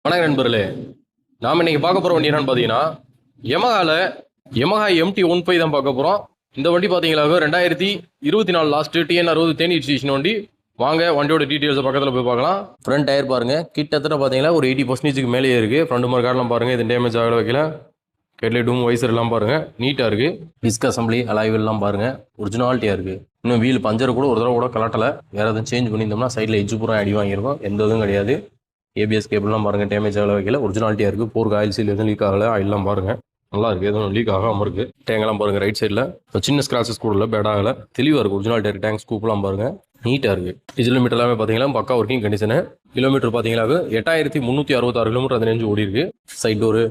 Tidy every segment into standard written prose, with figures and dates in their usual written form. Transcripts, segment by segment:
வணக்கம் நண்பர்களே. நாம் இன்னைக்கு பார்க்க போகிற வண்டி என்னன்னு பார்த்தீங்கன்னா யமஹா MT-15 தான் பார்க்க போகிறோம். இந்த வண்டி பார்த்தீங்களா 2024 லாஸ்ட்டு TN60 தேனி ஸ்டேஷன் வண்டி. வாங்க வண்டியோட டீட்டெயில்ஸை பக்கத்தில் போய் பார்க்கலாம். ஃப்ரண்ட் டயர் பாருங்கள், கிட்டத்தட்ட பார்த்தீங்கன்னா ஒரு 80% மேலேயே இருக்குது. ஃப்ரண்ட் மார்க்கார்டெலாம் பாருங்கள், இது டேமேஜ் ஆகல வைக்கல. ஹெட்லைட் டூம் வைசர் எல்லாம் பாருங்கள், நீட்டாக இருக்குது. டிஸ்க் அசம்பிளி அலாய்வெல்லாம் பாருங்கள், ஒரிஜினாலிட்டியாக இருக்குது. இன்னும் வீல் பஞ்சர் கூட ஒரு தடவை கூட கலட்டலை. வேறு எதுவும் சேஞ்ச் பண்ணியிருந்தோம்னா சைடில் எஜ்ஜு பூரா அடி வாங்கியிருக்கோம், எந்த இதுவும் கிடையாது. ஏபிஎஸ் கேபிள்லாம் பாருங்கள், டேமேஜ் ஆகல வைக்கல, ஒரிஜினாலிட்டியாக இருக்குது. போருக்கு ஆயில் சீல் எதுவும் லீக் ஆகலை, ஆயிலெலாம் பாருங்கள் நல்லா இருக்குது, எதுவும் லீக் ஆகாமல் இருக்குது. டேங்கெல்லாம் பாருங்கள், ரைட் சைடில் சின்ன ஸ்க்ராச்சஸ் கூட இல்லை, பேட் ஆகலை, தெளிவாக இருக்குது, ஒரிஜினாலிட்டியாக இருக்குது. டேங்க் ஸ்கூப்லாம் பாருங்கள், நீட்டாக இருக்குது. டீசல் மீட்டர் எல்லாமே பார்த்தீங்கன்னா பக்கா ஒர்க்கிங் கண்டிஷனு. கிலோமீட்டர் பார்த்தீங்கன்னா 8366 கிலோமீட்டர் அந்த ரேஞ்சு ஓடி இருக்குது. சைட் டோரு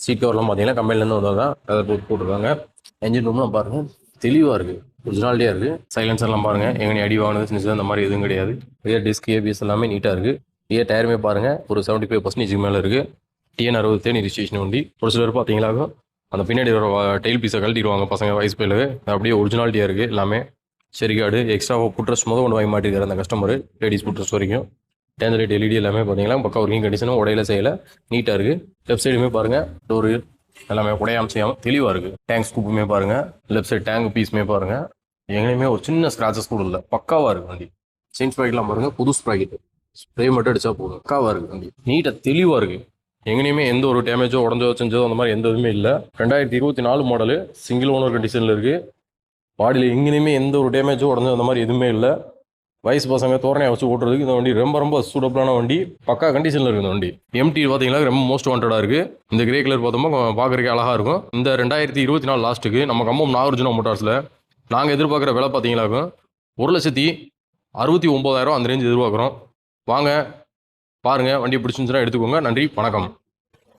சீட் கவர்லாம் பார்த்தீங்கன்னா கம்பெனிலேருந்து வந்தால் தான் அதை போட்டுருக்காங்க. என்ஜின் ரூம்லாம் பாருங்கள், தெளிவாக இருக்குது, ஒரிஜினாலிட்டியாக இருக்குது. சைலன்சர்லாம் பாருங்கள், எங்கே அடி வாங்கினது சின்ன அந்த மாதிரி எதுவும் கிடையாது. ரியர் டிஸ்க் ஏபிஎஸ் எல்லாமே நீட்டாக இருக்குது. டயருமே பாருங்கள் ஒரு 75% மேலே இருக்குது. TN60 தேனி ரிஜிஸ்ட்ரேஷன் வண்டி. ஒரு சிலர் பார்த்தீங்களா அந்த பின்னாடி ஒரு டெயில் பீஸை கழட்டிடுவாங்க பசங்க வயசு பேர், அப்படியே ஒரிஜினாலிட்டியாக இருக்குது எல்லாமே. சரி கார்டு எக்ஸ்ட்ராவாக புட்ரஸ் கொண்டு வாங்கி மாட்டிருக்காரு அந்த கஸ்டமர், லேடிஸ் புட்ரஸ் வரைக்கும். டேஞ்சர் லைட் LED எல்லாமே பார்த்தீங்கன்னா பக்கா ஒர்க்கிங் கண்டிஷனும் உடையில செய்யலை, நீட்டாக இருக்குது. லெஃப்ட் சைடுமே பாருங்கள், டோரு எல்லாமே உடையாம செய்யாமல் தெளிவாக இருக்குது. டேங்க் ஸ்கூப்புமே பாருங்கள், லெஃப்ட் சைடு டேங்க் பீஸுமே பாருங்கள், எங்கேயுமே ஒரு சின்ன ஸ்க்ராச்சஸ் கூட இல்லை, பக்காவாக இருக்குது வண்டி. செயின் ஸ்ப்ராக்கெட்லாம் பாருங்கள், புது ஸ்ப்ராக்கெட், ஸ்ப்ரே மட்டும் அடிச்சா போதும், பக்காவாக இருக்குது வண்டி, நீட்டாக தெளிவாக இருக்குது. எங்கேயுமே எந்த ஒரு டேமேஜோ உடஞ்சோ செஞ்சோ அந்த மாதிரி எந்த இதுவுமே இல்லை. 2024 மாடலு, சிங்கிள் ஓனர் கண்டிஷனில் இருக்குது. பாடியில் எங்கேயுமே எந்த ஒரு டேமேஜோ உடஞ்சோ அந்த மாதிரி எதுவுமே இல்லை. வயசு பசங்க தோரணையை வச்சு ஓட்டுறதுக்கு இந்த வண்டி ரொம்ப சூட்டபிளான வண்டி, பக்கா கண்டிஷனில் இருக்குது இந்த வண்டி. MT பார்த்தீங்கன்னா ரொம்ப மோஸ்ட் வாண்டடாக இருக்குது. இந்த கிரே கலர் பார்த்தோம்னா பார்க்குறதுக்கு அழகாக இருக்கும். இந்த 2024 லாஸ்ட்டுக்கு நம்ம கம்பம் நாகார்ஜுனா மோட்டார்ஸில் நாங்கள் எதிர்பார்க்குற விலை பார்த்தீங்களா 1,69,000 அந்த ரேஞ்சு எதிர்பார்க்குறோம். வாங்க பாருங்கள், வண்டியை பிடிச்சிருந்துச்சுன்னா எடுத்துக்கோங்க. நன்றி, வணக்கம்.